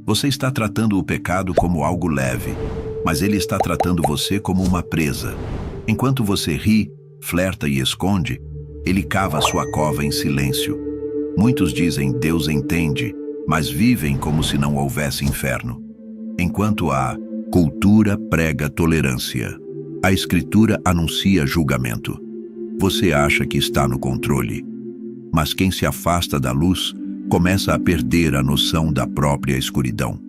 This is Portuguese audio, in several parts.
Você está tratando o pecado como algo leve, mas ele está tratando você como uma presa. Enquanto você ri, flerta e esconde, ele cava sua cova em silêncio. Muitos dizem Deus entende, mas vivem como se não houvesse inferno. Enquanto a cultura prega tolerância, a Escritura anuncia julgamento. Você acha que está no controle, mas quem se afasta da luz começa a perder a noção da própria escuridão.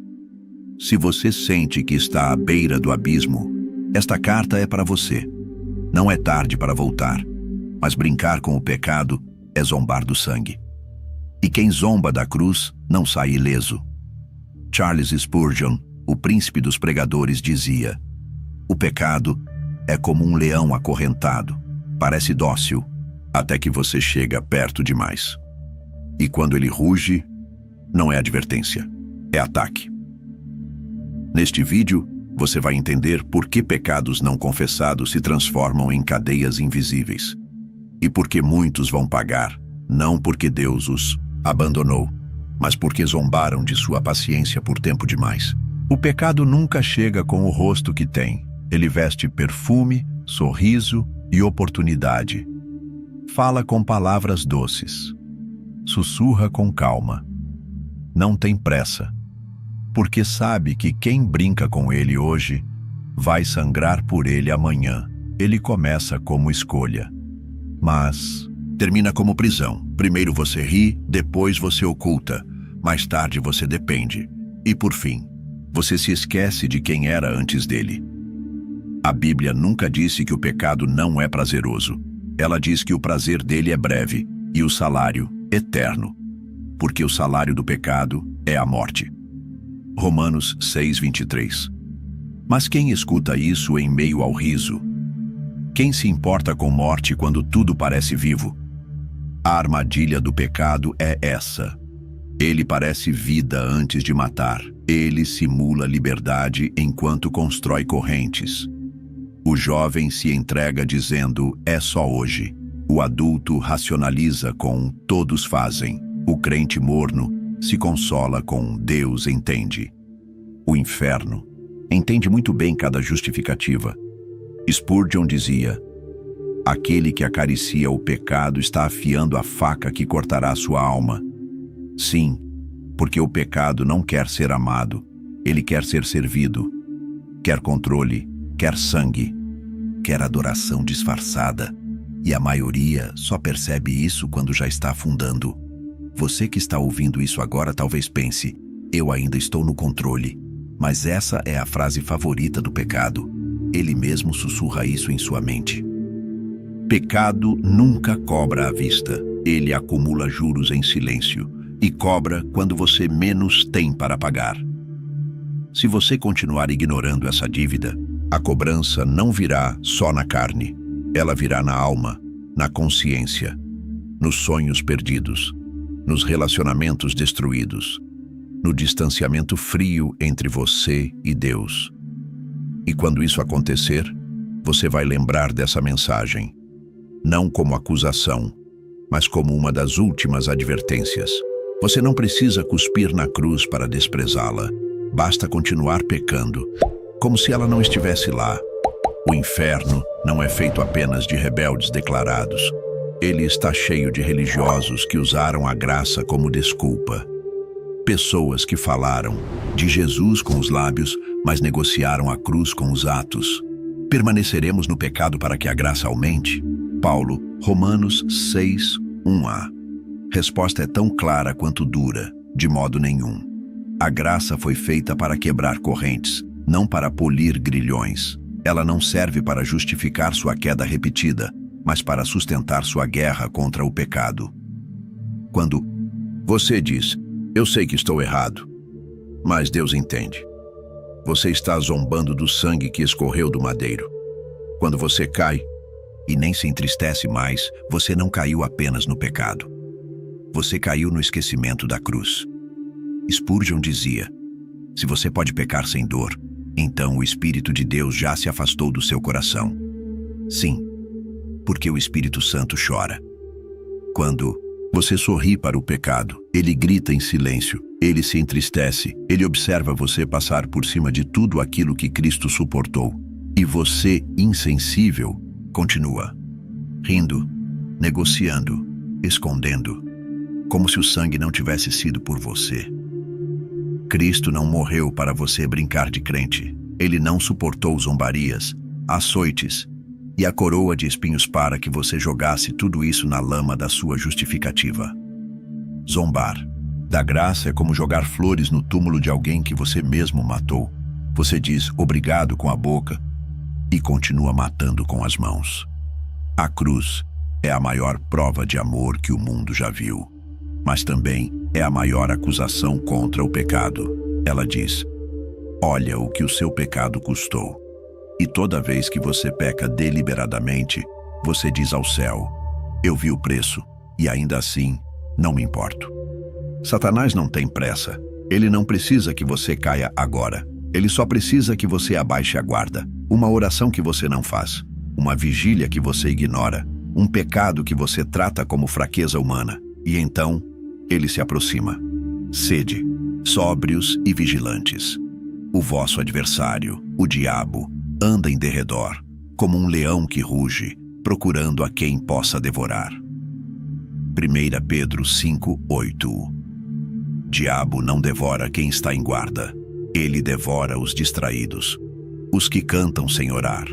Se você sente que está à beira do abismo, esta carta é para você. Não é tarde para voltar, mas brincar com o pecado é zombar do sangue. E quem zomba da cruz não sai ileso. Charles Spurgeon, o príncipe dos pregadores, dizia: o pecado é como um leão acorrentado, parece dócil, até que você chega perto demais. E quando ele ruge, não é advertência, é ataque. Neste vídeo, você vai entender por que pecados não confessados se transformam em cadeias invisíveis. E por que muitos vão pagar, não porque Deus os abandonou, mas porque zombaram de sua paciência por tempo demais. O pecado nunca chega com o rosto que tem. Ele veste perfume, sorriso e oportunidade. Fala com palavras doces. Sussurra com calma. Não tem pressa, porque sabe que quem brinca com ele hoje vai sangrar por ele amanhã. Ele começa como escolha, mas termina como prisão. Primeiro você ri, depois você oculta, mais tarde você depende. E por fim, você se esquece de quem era antes dele. A Bíblia nunca disse que o pecado não é prazeroso. Ela diz que o prazer dele é breve e o salário eterno, porque o salário do pecado é a morte. Romanos 6:23. Mas quem escuta isso em meio ao riso? Quem se importa com morte quando tudo parece vivo? A armadilha do pecado é essa. Ele parece vida antes de matar. Ele simula liberdade enquanto constrói correntes. O jovem se entrega dizendo, é só hoje. O adulto racionaliza com todos fazem. O crente morno se consola com Deus entende. O inferno entende muito bem cada justificativa. Spurgeon dizia, aquele que acaricia o pecado está afiando a faca que cortará sua alma. Sim, porque o pecado não quer ser amado, ele quer ser servido. Quer controle, quer sangue, quer adoração disfarçada. E a maioria só percebe isso quando já está afundando. Você que está ouvindo isso agora talvez pense, eu ainda estou no controle. Mas essa é a frase favorita do pecado. Ele mesmo sussurra isso em sua mente. Pecado nunca cobra à vista. Ele acumula juros em silêncio e cobra quando você menos tem para pagar. Se você continuar ignorando essa dívida, a cobrança não virá só na carne. Ela virá na alma, na consciência, nos sonhos perdidos, nos relacionamentos destruídos, no distanciamento frio entre você e Deus. E quando isso acontecer, você vai lembrar dessa mensagem, não como acusação, mas como uma das últimas advertências. Você não precisa cuspir na cruz para desprezá-la. Basta continuar pecando, como se ela não estivesse lá. O inferno não é feito apenas de rebeldes declarados. Ele está cheio de religiosos que usaram a graça como desculpa. Pessoas que falaram de Jesus com os lábios, mas negociaram a cruz com os atos. Permaneceremos no pecado para que a graça aumente? Paulo, Romanos 6, 1a. Resposta é tão clara quanto dura, de modo nenhum. A graça foi feita para quebrar correntes, não para polir grilhões. Ela não serve para justificar sua queda repetida, mas para sustentar sua guerra contra o pecado. Quando você diz, eu sei que estou errado, mas Deus entende. Você está zombando do sangue que escorreu do madeiro. Quando você cai, e nem se entristece mais, você não caiu apenas no pecado. Você caiu no esquecimento da cruz. Spurgeon dizia, se você pode pecar sem dor, então o Espírito de Deus já se afastou do seu coração. Sim, porque o Espírito Santo chora. Quando Você sorri para o pecado, ele grita em silêncio, ele se entristece, ele observa você passar por cima de tudo aquilo que Cristo suportou. E você, insensível, continua, rindo, negociando, escondendo, como se o sangue não tivesse sido por você. Cristo não morreu para você brincar de crente. Ele não suportou zombarias, açoites e a coroa de espinhos para que você jogasse tudo isso na lama da sua justificativa. Zombar da graça é como jogar flores no túmulo de alguém que você mesmo matou. Você diz obrigado com a boca e continua matando com as mãos. A cruz é a maior prova de amor que o mundo já viu, mas também é a maior acusação contra o pecado. Ela diz: olha o que o seu pecado custou. E toda vez que você peca deliberadamente, você diz ao céu: eu vi o preço, e ainda assim, não me importo. Satanás não tem pressa. Ele não precisa que você caia agora. Ele só precisa que você abaixe a guarda. Uma oração que você não faz, uma vigília que você ignora, um pecado que você trata como fraqueza humana. E então, ele se aproxima. Sede, sóbrios e vigilantes. O vosso adversário, o diabo, anda em derredor, como um leão que ruge, procurando a quem possa devorar. 1 Pedro 5:8. Diabo não devora quem está em guarda. Ele devora os distraídos, os que cantam sem orar,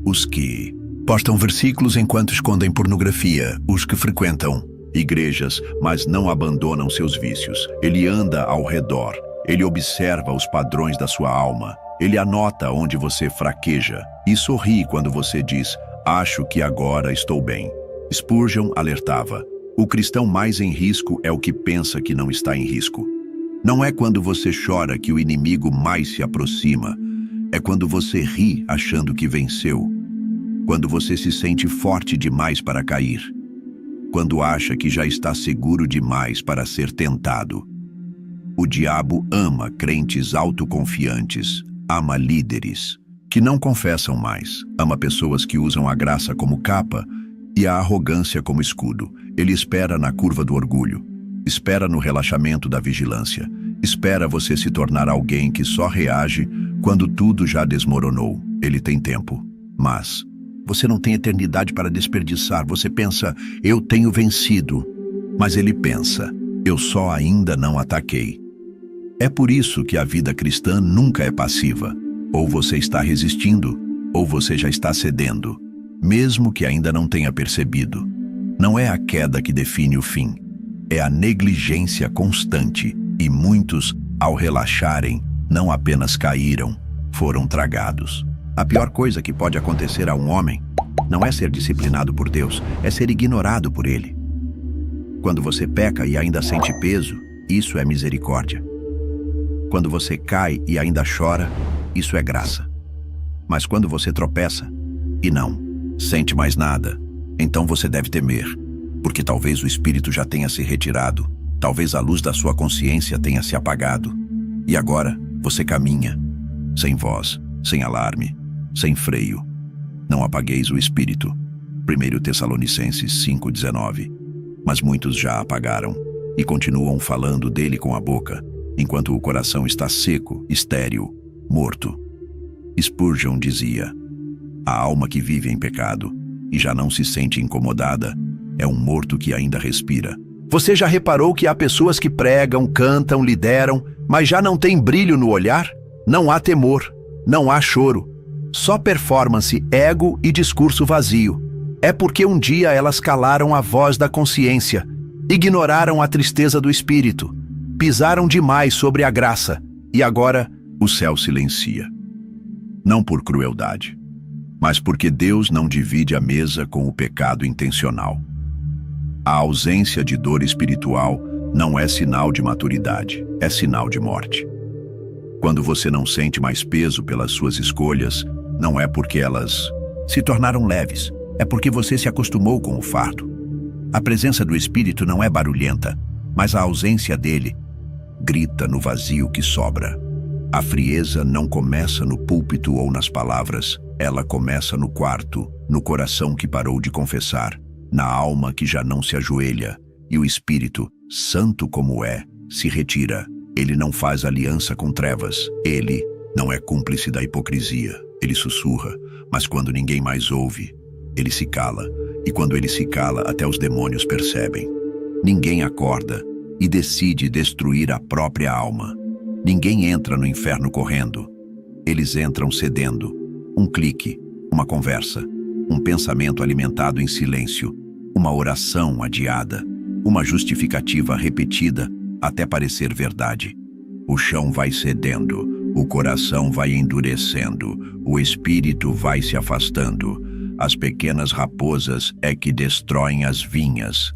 os que postam versículos enquanto escondem pornografia, os que frequentam igrejas, mas não abandonam seus vícios. Ele anda ao redor, ele observa os padrões da sua alma, ele anota onde você fraqueja e sorri quando você diz: acho que agora estou bem. Spurgeon alertava: o cristão mais em risco é o que pensa que não está em risco. Não é quando você chora que o inimigo mais se aproxima, é quando você ri achando que venceu, quando você se sente forte demais para cair, quando acha que já está seguro demais para ser tentado. O diabo ama crentes autoconfiantes, ama líderes que não confessam mais, ama pessoas que usam a graça como capa e a arrogância como escudo. Ele espera na curva do orgulho, espera no relaxamento da vigilância, espera você se tornar alguém que só reage quando tudo já desmoronou. Ele tem tempo, mas você não tem eternidade para desperdiçar. Você pensa: eu tenho vencido. Mas ele pensa: eu só ainda não ataquei. É por isso que a vida cristã nunca é passiva. Ou você está resistindo, ou você já está cedendo, mesmo que ainda não tenha percebido. Não é a queda que define o fim, é a negligência constante, e muitos, ao relaxarem, não apenas caíram, foram tragados. A pior coisa que pode acontecer a um homem não é ser disciplinado por Deus, é ser ignorado por Ele. Quando você peca e ainda sente peso, isso é misericórdia. Quando você cai e ainda chora, isso é graça. Mas quando você tropeça e não sente mais nada, então você deve temer, porque talvez o Espírito já tenha se retirado, talvez a luz da sua consciência tenha se apagado, e agora você caminha, sem voz, sem alarme, sem freio. Não apagueis o Espírito. 1 Tessalonicenses 5:19. Mas muitos já apagaram e continuam falando dele com a boca, enquanto o coração está seco, estéril, morto. Spurgeon dizia: a alma que vive em pecado e já não se sente incomodada é um morto que ainda respira. Você já reparou que há pessoas que pregam, cantam, lideram, mas já não tem brilho no olhar? Não há temor, não há choro, só performance, ego e discurso vazio. É porque um dia elas calaram a voz da consciência, ignoraram a tristeza do espírito, pisaram demais sobre a graça, e agora o céu silencia. Não por crueldade, mas porque Deus não divide a mesa com o pecado intencional. A ausência de dor espiritual não é sinal de maturidade, é sinal de morte. Quando você não sente mais peso pelas suas escolhas, não é porque elas se tornaram leves, é porque você se acostumou com o fardo. A presença do Espírito não é barulhenta, mas a ausência dele grita no vazio que sobra. A frieza não começa no púlpito ou nas palavras, ela começa no quarto, no coração que parou de confessar, na alma que já não se ajoelha e o Espírito, santo como é, se retira. Ele não faz aliança com trevas. Ele não é cúmplice da hipocrisia. Ele sussurra, mas quando ninguém mais ouve, ele se cala. E quando ele se cala, até os demônios percebem. Ninguém acorda e decide destruir a própria alma. Ninguém entra no inferno correndo. Eles entram cedendo. Um clique, uma conversa, um pensamento alimentado em silêncio, uma oração adiada, uma justificativa repetida até parecer verdade. O chão vai cedendo, o coração vai endurecendo, o espírito vai se afastando. As pequenas raposas é que destroem as vinhas.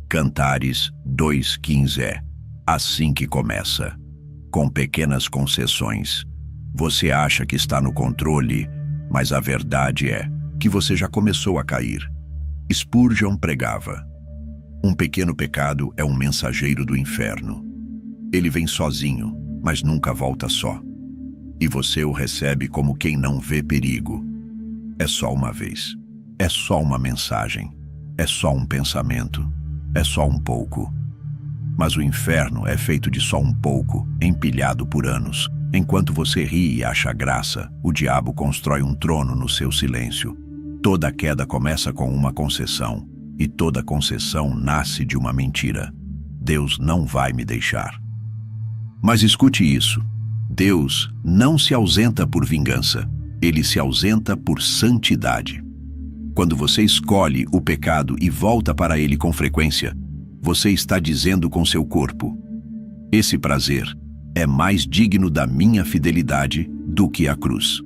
Cantares 2:15 é assim que começa, com pequenas concessões. Você acha que está no controle, mas a verdade é que você já começou a cair. Spurgeon pregava: um pequeno pecado é um mensageiro do inferno. Ele vem sozinho, mas nunca volta só. E você o recebe como quem não vê perigo. É só uma vez. É só uma mensagem. É só um pensamento. É só um pouco. Mas o inferno é feito de só um pouco, empilhado por anos. Enquanto você ri e acha graça, o diabo constrói um trono no seu silêncio. Toda queda começa com uma concessão, e toda concessão nasce de uma mentira. Deus não vai me deixar. Mas escute isso. Deus não se ausenta por vingança. Ele se ausenta por santidade. Quando você escolhe o pecado e volta para ele com frequência, você está dizendo com seu corpo: esse prazer é mais digno da minha fidelidade do que a cruz.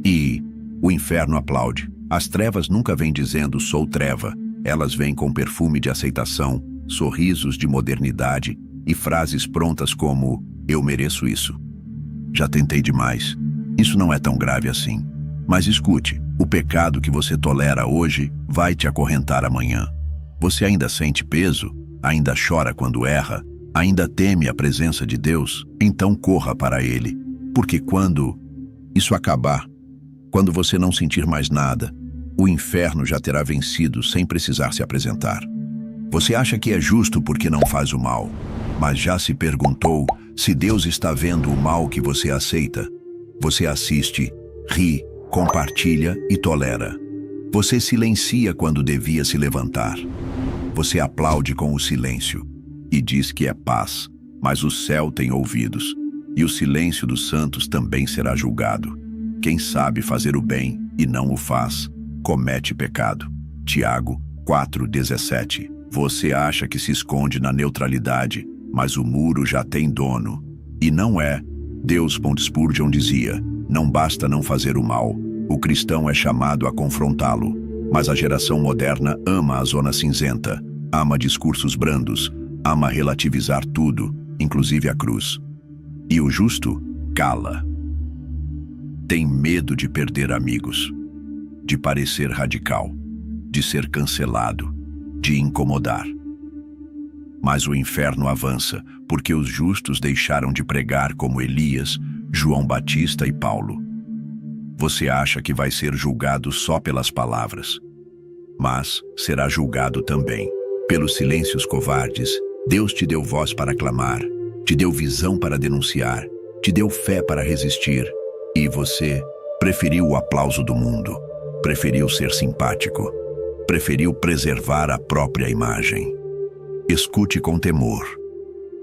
E o inferno aplaude. As trevas nunca vêm dizendo sou treva. Elas vêm com perfume de aceitação, sorrisos de modernidade e frases prontas como eu mereço isso. Já tentei demais. Isso não é tão grave assim. Mas escute, o pecado que você tolera hoje vai te acorrentar amanhã. Você ainda sente peso? Ainda chora quando erra? Ainda teme a presença de Deus? Então corra para Ele. Porque quando isso acabar, quando você não sentir mais nada, o inferno já terá vencido sem precisar se apresentar. Você acha que é justo porque não faz o mal, mas já se perguntou se Deus está vendo o mal que você aceita? Você assiste, ri, compartilha e tolera. Você silencia quando devia se levantar. Você aplaude com o silêncio e diz que é paz, mas o céu tem ouvidos, e o silêncio dos santos também será julgado. Quem sabe fazer o bem e não o faz, comete pecado. Tiago 4:17. Você acha que se esconde na neutralidade, mas o muro já tem dono. E não é. Deus, Spurgeon dizia, não basta não fazer o mal. O cristão é chamado a confrontá-lo. Mas a geração moderna ama a zona cinzenta, ama discursos brandos, ama relativizar tudo, inclusive a cruz. E o justo cala. Tem medo de perder amigos, de parecer radical, de ser cancelado, de incomodar. Mas o inferno avança, porque os justos deixaram de pregar como Elias, João Batista e Paulo. Você acha que vai ser julgado só pelas palavras, mas será julgado também pelos silêncios covardes. Deus te deu voz para clamar, te deu visão para denunciar, te deu fé para resistir, e você preferiu o aplauso do mundo, preferiu ser simpático, preferiu preservar a própria imagem. Escute com temor.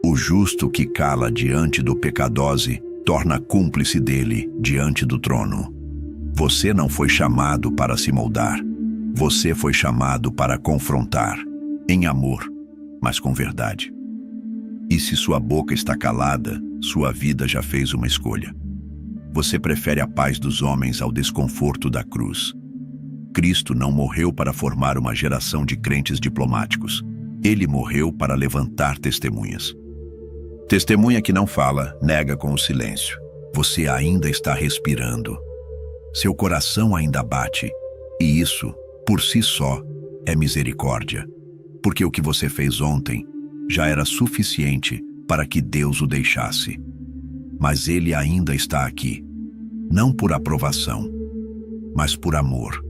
O justo que cala diante do pecadose torna cúmplice dele diante do trono. Você não foi chamado para se moldar. Você foi chamado para confrontar, em amor, mas com verdade. E se sua boca está calada, sua vida já fez uma escolha. Você prefere a paz dos homens ao desconforto da cruz. Cristo não morreu para formar uma geração de crentes diplomáticos. Ele morreu para levantar testemunhas. Testemunha que não fala, nega com o silêncio. Você ainda está respirando. Seu coração ainda bate. E isso, por si só, é misericórdia. Porque o que você fez ontem já era suficiente para que Deus o deixasse. Mas Ele ainda está aqui. Não por aprovação, mas por amor.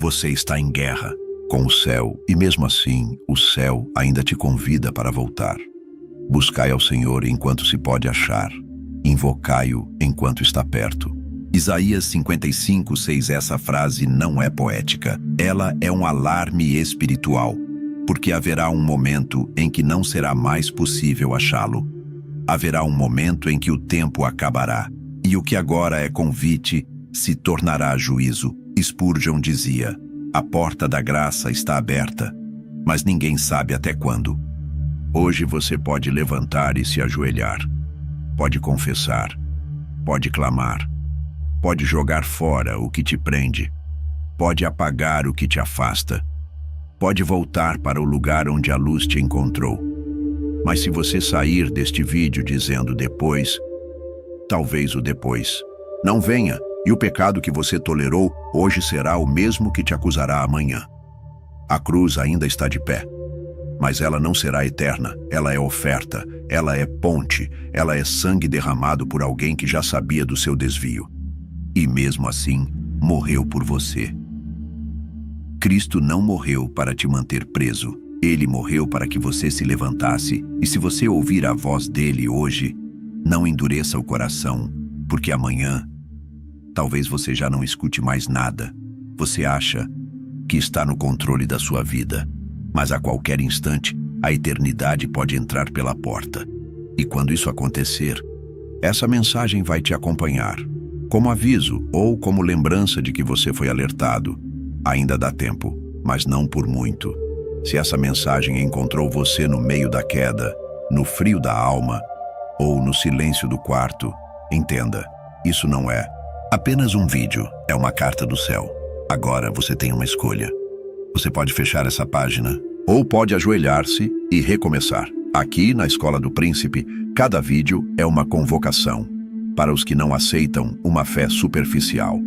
Você está em guerra, com o céu, e mesmo assim, o céu ainda te convida para voltar. Buscai ao Senhor enquanto se pode achar. Invocai-o enquanto está perto. Isaías 55:6. Essa frase não é poética. Ela é um alarme espiritual, porque haverá um momento em que não será mais possível achá-lo. Haverá um momento em que o tempo acabará, e o que agora é convite se tornará juízo. Spurgeon dizia: a porta da graça está aberta, mas ninguém sabe até quando. Hoje você pode levantar e se ajoelhar. Pode confessar. Pode clamar. Pode jogar fora o que te prende. Pode apagar o que te afasta. Pode voltar para o lugar onde a luz te encontrou. Mas se você sair deste vídeo dizendo depois, talvez o depois não venha, e o pecado que você tolerou hoje será o mesmo que te acusará amanhã. A cruz ainda está de pé, mas ela não será eterna. Ela é oferta, ela é ponte, ela é sangue derramado por alguém que já sabia do seu desvio. E mesmo assim, morreu por você. Cristo não morreu para te manter preso. Ele morreu para que você se levantasse. E se você ouvir a voz dele hoje, não endureça o coração, porque amanhã, talvez você já não escute mais nada. Você acha que está no controle da sua vida, mas a qualquer instante, a eternidade pode entrar pela porta. E quando isso acontecer, essa mensagem vai te acompanhar, como aviso ou como lembrança de que você foi alertado. Ainda dá tempo, mas não por muito. Se essa mensagem encontrou você no meio da queda, no frio da alma ou no silêncio do quarto, entenda, isso não é apenas um vídeo, é uma carta do céu. Agora você tem uma escolha. Você pode fechar essa página, ou pode ajoelhar-se e recomeçar. Aqui, na Escola do Príncipe, cada vídeo é uma convocação. Para os que não aceitam uma fé superficial.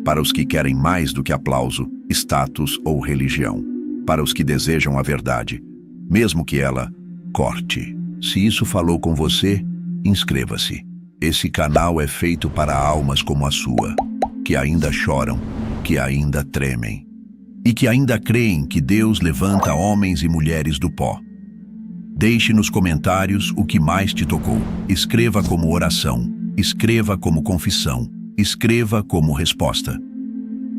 Para os que querem mais do que aplauso, status ou religião. Para os que desejam a verdade, mesmo que ela corte. Se isso falou com você, inscreva-se. Esse canal é feito para almas como a sua, que ainda choram, que ainda tremem e que ainda creem que Deus levanta homens e mulheres do pó. Deixe nos comentários o que mais te tocou. Escreva como oração, escreva como confissão, escreva como resposta.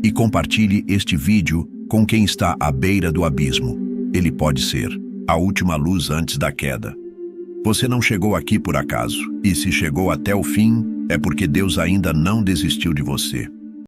E compartilhe este vídeo com quem está à beira do abismo. Ele pode ser a última luz antes da queda. Você não chegou aqui por acaso, e se chegou até o fim, é porque Deus ainda não desistiu de você.